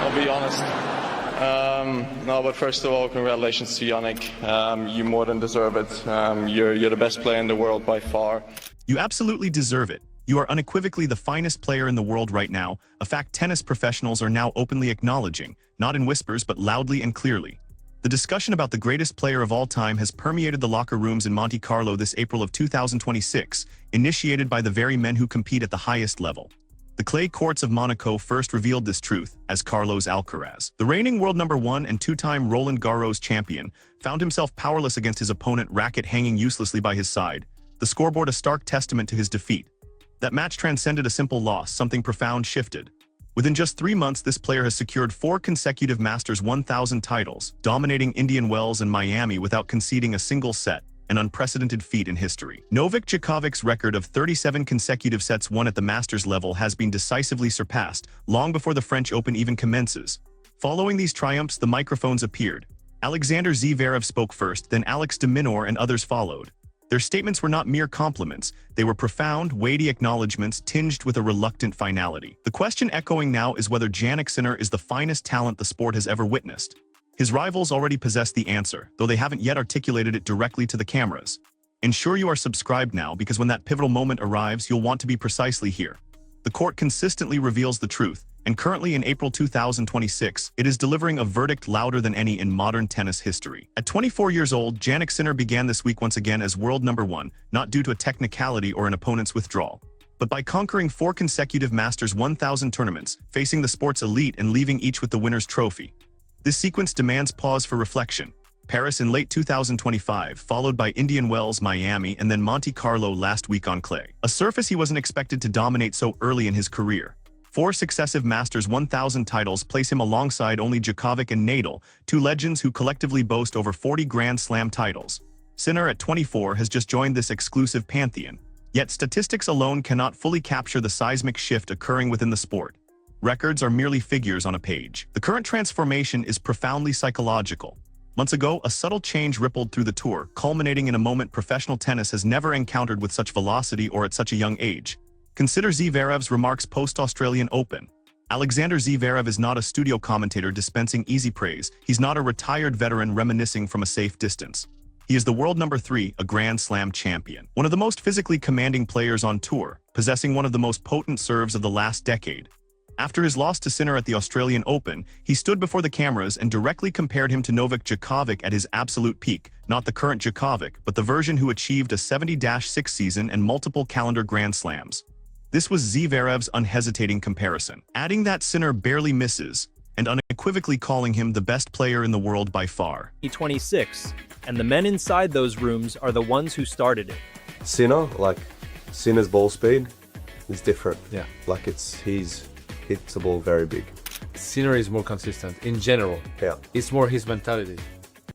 I'll be honest. No, but first of all, congratulations to Jannik. You more than deserve it. You're the best player in the world by far. You absolutely deserve it. You are unequivocally the finest player in the world right now, a fact tennis professionals are now openly acknowledging, not in whispers but loudly and clearly. The discussion about the greatest player of all time has permeated the locker rooms in Monte Carlo this April of 2026, initiated by the very men who compete at the highest level. The clay courts of Monaco first revealed this truth, as Carlos Alcaraz, the reigning world number 1 and 2-time Roland Garros champion, found himself powerless against his opponent, racket hanging uselessly by his side, the scoreboard a stark testament to his defeat. That match transcended a simple loss, something profound shifted. Within just 3 months, this player has secured 4 consecutive Masters 1000 titles, dominating Indian Wells and Miami without conceding a single set, an unprecedented feat in history. Novak Djokovic's record of 37 consecutive sets won at the Masters level has been decisively surpassed, long before the French Open even commences. Following these triumphs, the microphones appeared. Alexander Zverev spoke first, then Alex de Minaur and others followed. Their statements were not mere compliments, they were profound, weighty acknowledgments tinged with a reluctant finality. The question echoing now is whether Jannik Sinner is the finest talent the sport has ever witnessed. His rivals already possess the answer, though they haven't yet articulated it directly to the cameras. Ensure you are subscribed now, because when that pivotal moment arrives, you'll want to be precisely here. The court consistently reveals the truth, and currently in April 2026, it is delivering a verdict louder than any in modern tennis history. At 24 years old, Jannik Sinner began this week once again as world number 1, not due to a technicality or an opponent's withdrawal, but by conquering 4 consecutive Masters 1000 tournaments, facing the sport's elite and leaving each with the winner's trophy. This sequence demands pause for reflection. Paris in late 2025, followed by Indian Wells, Miami, and then Monte Carlo last week on clay, a surface he wasn't expected to dominate so early in his career. 4 successive Masters 1000 titles place him alongside only Djokovic and Nadal, 2 legends who collectively boast over 40 Grand Slam titles. Sinner at 24 has just joined this exclusive pantheon. Yet statistics alone cannot fully capture the seismic shift occurring within the sport. Records are merely figures on a page. The current transformation is profoundly psychological. Months ago, a subtle change rippled through the tour, culminating in a moment professional tennis has never encountered with such velocity or at such a young age. Consider Zverev's remarks post-Australian Open. Alexander Zverev is not a studio commentator dispensing easy praise. He's not a retired veteran reminiscing from a safe distance. He is the world number 3, a Grand Slam champion. One of the most physically commanding players on tour, possessing one of the most potent serves of the last decade. After his loss to Sinner at the Australian Open, he stood before the cameras and directly compared him to Novak Djokovic at his absolute peak, not the current Djokovic, but the version who achieved a 70-6 season and multiple calendar Grand Slams. This was Zverev's unhesitating comparison, adding that Sinner barely misses, and unequivocally calling him the best player in the world by far. 26, and the men inside those rooms are the ones who started it. Sinner's ball speed is different. Yeah. He's hits the ball very big. Sinner is more consistent in general. Yeah. It's more his mentality.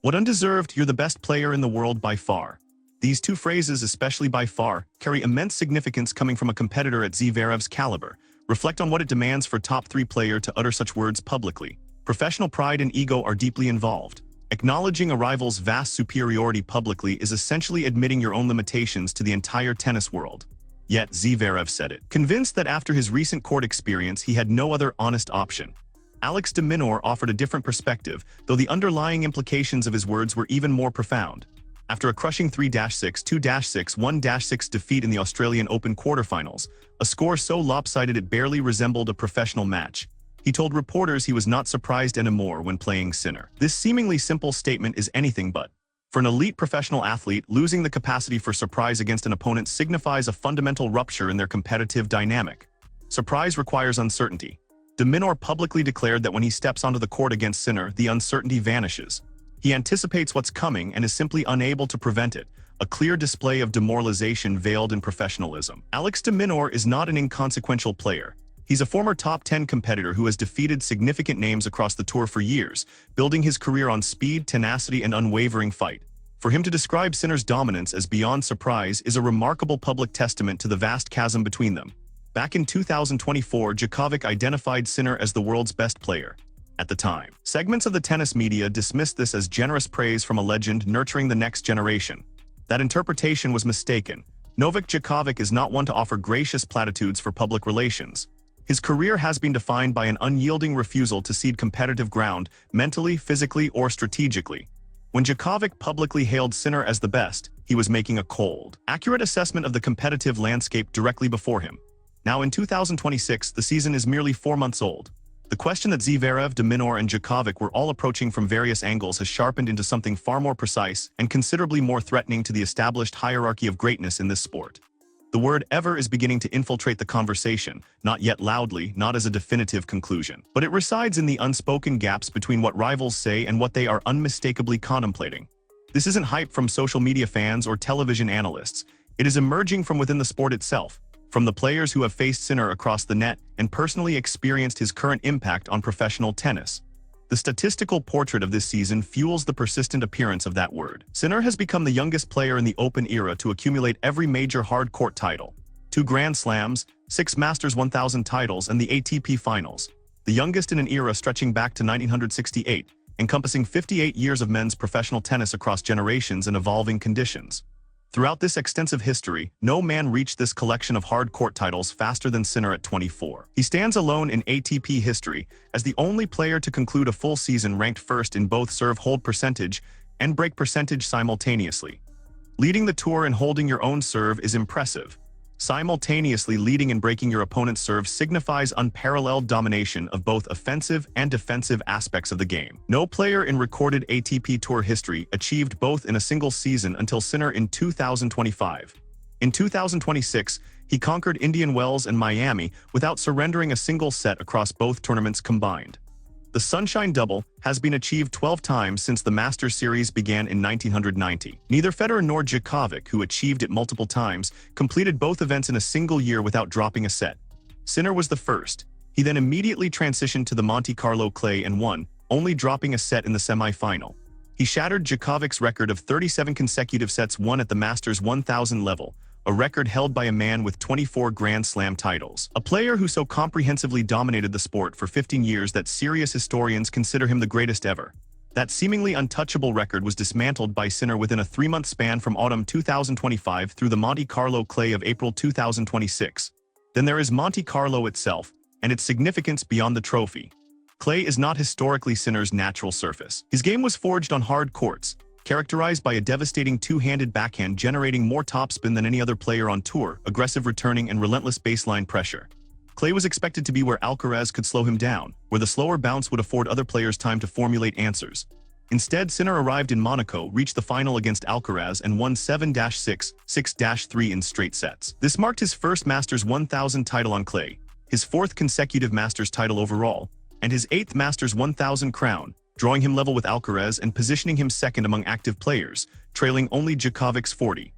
What undeserved, you're the best player in the world by far. These 2 phrases, especially by far, carry immense significance coming from a competitor at Zverev's caliber. Reflect on what it demands for a top 3 player to utter such words publicly. Professional pride and ego are deeply involved. Acknowledging a rival's vast superiority publicly is essentially admitting your own limitations to the entire tennis world. Yet Zverev said it, convinced that after his recent court experience he had no other honest option. Alex de Minaur offered a different perspective, though the underlying implications of his words were even more profound. After a crushing 3-6, 2-6, 1-6 defeat in the Australian Open quarterfinals, a score so lopsided it barely resembled a professional match, he told reporters he was not surprised anymore when playing Sinner. This seemingly simple statement is anything but. For an elite professional athlete, losing the capacity for surprise against an opponent signifies a fundamental rupture in their competitive dynamic. Surprise requires uncertainty. De Minaur publicly declared that when he steps onto the court against Sinner, the uncertainty vanishes. He anticipates what's coming and is simply unable to prevent it, a clear display of demoralization veiled in professionalism. Alex de Minaur is not an inconsequential player. He's a former top 10 competitor who has defeated significant names across the tour for years, building his career on speed, tenacity, and unwavering fight. For him to describe Sinner's dominance as beyond surprise is a remarkable public testament to the vast chasm between them. Back in 2024, Djokovic identified Sinner as the world's best player. At the time, segments of the tennis media dismissed this as generous praise from a legend nurturing the next generation. That interpretation was mistaken. Novak Djokovic is not one to offer gracious platitudes for public relations. His career has been defined by an unyielding refusal to cede competitive ground, mentally, physically, or strategically. When Djokovic publicly hailed Sinner as the best, he was making a cold, accurate assessment of the competitive landscape directly before him. Now in 2026, the season is merely 4 months old. The question that Zverev, Minaur, and Djokovic were all approaching from various angles has sharpened into something far more precise and considerably more threatening to the established hierarchy of greatness in this sport. The word ever is beginning to infiltrate the conversation, not yet loudly, not as a definitive conclusion. But it resides in the unspoken gaps between what rivals say and what they are unmistakably contemplating. This isn't hype from social media fans or television analysts. It is emerging from within the sport itself, from the players who have faced Sinner across the net and personally experienced his current impact on professional tennis. The statistical portrait of this season fuels the persistent appearance of that word. Sinner has become the youngest player in the Open era to accumulate every major hard-court title. 2 Grand Slams, 6 Masters 1000 titles, and the ATP Finals. The youngest in an era stretching back to 1968, encompassing 58 years of men's professional tennis across generations and evolving conditions. Throughout this extensive history, no man reached this collection of hard-court titles faster than Sinner at 24. He stands alone in ATP history as the only player to conclude a full season ranked first in both serve-hold percentage and break percentage simultaneously. Leading the tour and holding your own serve is impressive. Simultaneously leading and breaking your opponent's serve signifies unparalleled domination of both offensive and defensive aspects of the game. No player in recorded ATP Tour history achieved both in a single season until Sinner in 2025. In 2026, he conquered Indian Wells and Miami without surrendering a single set across both tournaments combined. The Sunshine Double has been achieved 12 times since the Masters Series began in 1990. Neither Federer nor Djokovic, who achieved it multiple times, completed both events in a single year without dropping a set. Sinner was the first. He then immediately transitioned to the Monte Carlo clay and won, only dropping a set in the semi-final. He shattered Djokovic's record of 37 consecutive sets won at the Masters 1000 level, a record held by a man with 24 Grand Slam titles. A player who so comprehensively dominated the sport for 15 years that serious historians consider him the greatest ever. That seemingly untouchable record was dismantled by Sinner within a 3-month span from autumn 2025 through the Monte Carlo clay of April 2026. Then there is Monte Carlo itself, and its significance beyond the trophy. Clay is not historically Sinner's natural surface. His game was forged on hard courts, characterized by a devastating two-handed backhand generating more topspin than any other player on tour, aggressive returning, and relentless baseline pressure. Clay was expected to be where Alcaraz could slow him down, where the slower bounce would afford other players time to formulate answers. Instead, Sinner arrived in Monaco, reached the final against Alcaraz, and won 7-6, 6-3 in straight sets. This marked his first Masters 1000 title on clay, his 4th consecutive Masters title overall, and his 8th Masters 1000 crown, drawing him level with Alcaraz and positioning him second among active players, trailing only Djokovic's 40.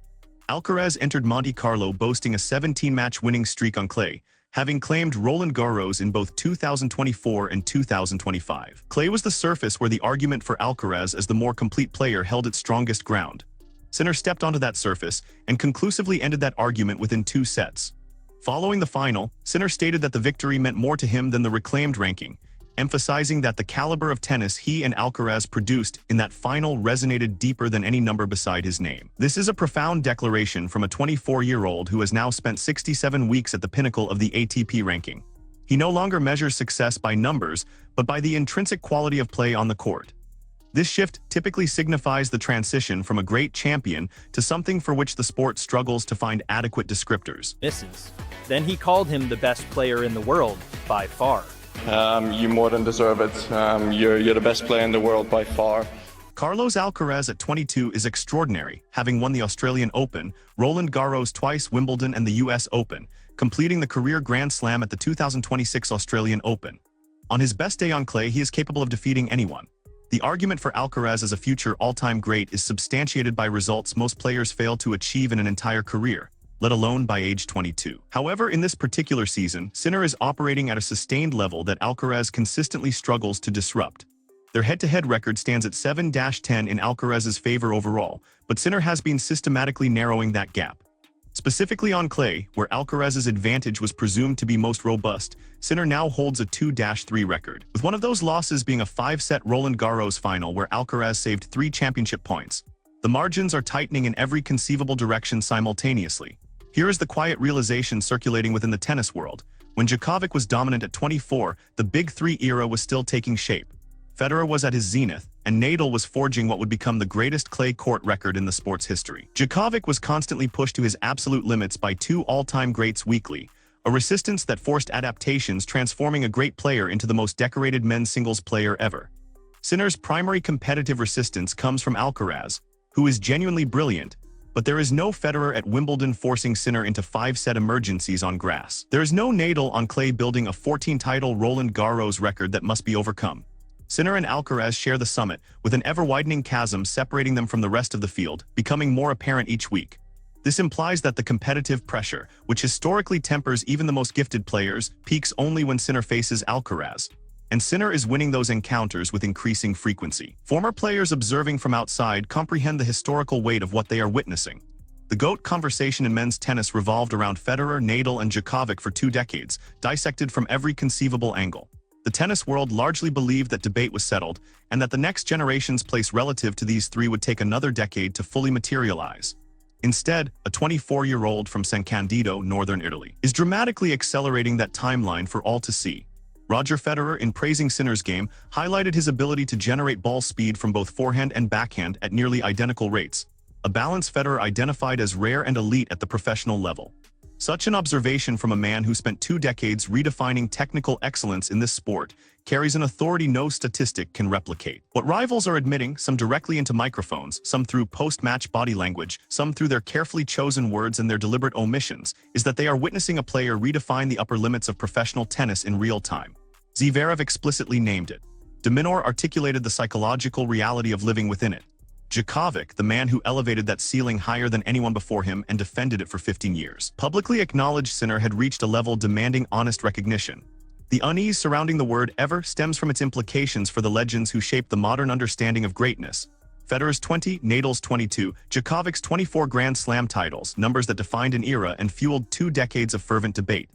Alcaraz entered Monte Carlo boasting a 17-match winning streak on clay, having claimed Roland Garros in both 2024 and 2025. Clay was the surface where the argument for Alcaraz as the more complete player held its strongest ground. Sinner stepped onto that surface and conclusively ended that argument within 2 sets. Following the final, Sinner stated that the victory meant more to him than the reclaimed ranking, emphasizing that the caliber of tennis he and Alcaraz produced in that final resonated deeper than any number beside his name. This is a profound declaration from a 24-year-old who has now spent 67 weeks at the pinnacle of the ATP ranking. He no longer measures success by numbers, but by the intrinsic quality of play on the court. This shift typically signifies the transition from a great champion to something for which the sport struggles to find adequate descriptors. Misses. Then he called him the best player in the world, by far. You more than deserve it. You're the best player in the world by far. Carlos Alcaraz at 22 is extraordinary, having won the Australian Open, Roland Garros twice, Wimbledon, and the US Open, completing the career Grand Slam at the 2026 Australian Open. On his best day on clay, he is capable of defeating anyone. The argument for Alcaraz as a future all-time great is substantiated by results most players fail to achieve in an entire career, let alone by age 22. However, in this particular season, Sinner is operating at a sustained level that Alcaraz consistently struggles to disrupt. Their head-to-head record stands at 7-10 in Alcaraz's favor overall, but Sinner has been systematically narrowing that gap. Specifically on clay, where Alcaraz's advantage was presumed to be most robust, Sinner now holds a 2-3 record, with one of those losses being a 5-set Roland Garros final where Alcaraz saved 3 championship points. The margins are tightening in every conceivable direction simultaneously. Here is the quiet realization circulating within the tennis world. When Djokovic was dominant at 24, the Big Three era was still taking shape. Federer was at his zenith, and Nadal was forging what would become the greatest clay court record in the sport's history. Djokovic was constantly pushed to his absolute limits by two all-time greats weekly, a resistance that forced adaptations, transforming a great player into the most decorated men's singles player ever. Sinner's primary competitive resistance comes from Alcaraz, who is genuinely brilliant, but there is no Federer at Wimbledon forcing Sinner into 5-set emergencies on grass. There is no Nadal on clay building a 14-title Roland Garros record that must be overcome. Sinner and Alcaraz share the summit, with an ever-widening chasm separating them from the rest of the field, becoming more apparent each week. This implies that the competitive pressure, which historically tempers even the most gifted players, peaks only when Sinner faces Alcaraz. And Sinner is winning those encounters with increasing frequency. Former players observing from outside comprehend the historical weight of what they are witnessing. The GOAT conversation in men's tennis revolved around Federer, Nadal, and Djokovic for 2 decades, dissected from every conceivable angle. The tennis world largely believed that debate was settled, and that the next generation's place relative to these three would take another decade to fully materialize. Instead, a 24-year-old from San Candido, northern Italy, is dramatically accelerating that timeline for all to see. Roger Federer, in praising Sinner's game, highlighted his ability to generate ball speed from both forehand and backhand at nearly identical rates, a balance Federer identified as rare and elite at the professional level. Such an observation from a man who spent 2 decades redefining technical excellence in this sport carries an authority no statistic can replicate. What rivals are admitting, some directly into microphones, some through post-match body language, some through their carefully chosen words and their deliberate omissions, is that they are witnessing a player redefine the upper limits of professional tennis in real time. Zverev explicitly named it. Minaur articulated the psychological reality of living within it. Djokovic, the man who elevated that ceiling higher than anyone before him and defended it for 15 years, publicly acknowledged Sinner had reached a level demanding honest recognition. The unease surrounding the word ever stems from its implications for the legends who shaped the modern understanding of greatness. Federer's 20, Nadal's 22, Djokovic's 24 Grand Slam titles, numbers that defined an era and fueled 2 decades of fervent debate.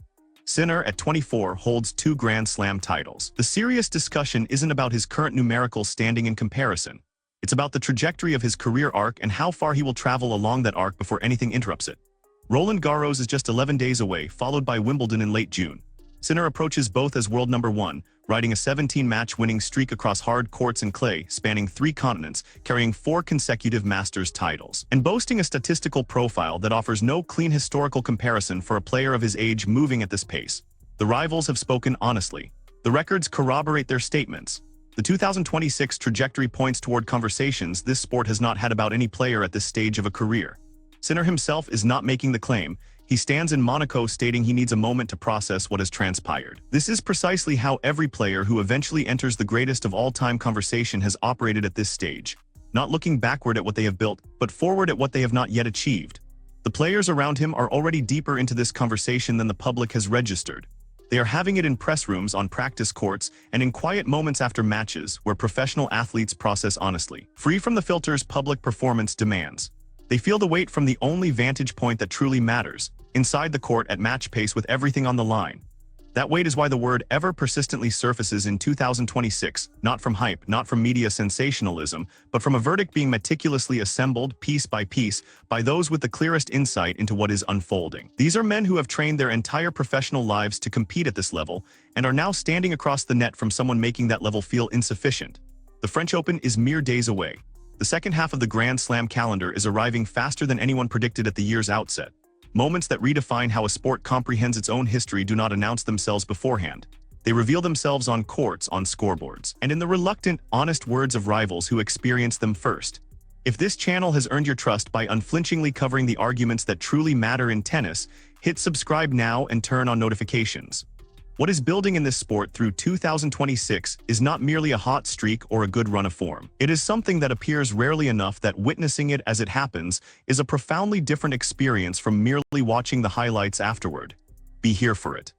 Sinner, at 24, holds 2 Grand Slam titles. The serious discussion isn't about his current numerical standing in comparison. It's about the trajectory of his career arc and how far he will travel along that arc before anything interrupts it. Roland Garros is just 11 days away, followed by Wimbledon in late June. Sinner approaches both as world number 1, riding a 17-match winning streak across hard courts and clay, spanning 3 continents, carrying 4 consecutive Masters titles, and boasting a statistical profile that offers no clean historical comparison for a player of his age moving at this pace. The rivals have spoken honestly. The records corroborate their statements. The 2026 trajectory points toward conversations this sport has not had about any player at this stage of a career. Sinner himself is not making the claim. He stands in Monaco stating he needs a moment to process what has transpired. This is precisely how every player who eventually enters the greatest of all-time conversation has operated at this stage, not looking backward at what they have built, but forward at what they have not yet achieved. The players around him are already deeper into this conversation than the public has registered. They are having it in press rooms, on practice courts, and in quiet moments after matches where professional athletes process honestly, free from the filters public performance demands. They feel the weight from the only vantage point that truly matters, inside the court at match pace with everything on the line. That weight is why the word ever persistently surfaces in 2026, not from hype, not from media sensationalism, but from a verdict being meticulously assembled, piece by piece, by those with the clearest insight into what is unfolding. These are men who have trained their entire professional lives to compete at this level, and are now standing across the net from someone making that level feel insufficient. The French Open is mere days away. The second half of the Grand Slam calendar is arriving faster than anyone predicted at the year's outset. Moments that redefine how a sport comprehends its own history do not announce themselves beforehand. They reveal themselves on courts, on scoreboards, and in the reluctant, honest words of rivals who experience them first. If this channel has earned your trust by unflinchingly covering the arguments that truly matter in tennis, hit subscribe now and turn on notifications. What is building in this sport through 2026 is not merely a hot streak or a good run of form. It is something that appears rarely enough that witnessing it as it happens is a profoundly different experience from merely watching the highlights afterward. Be here for it.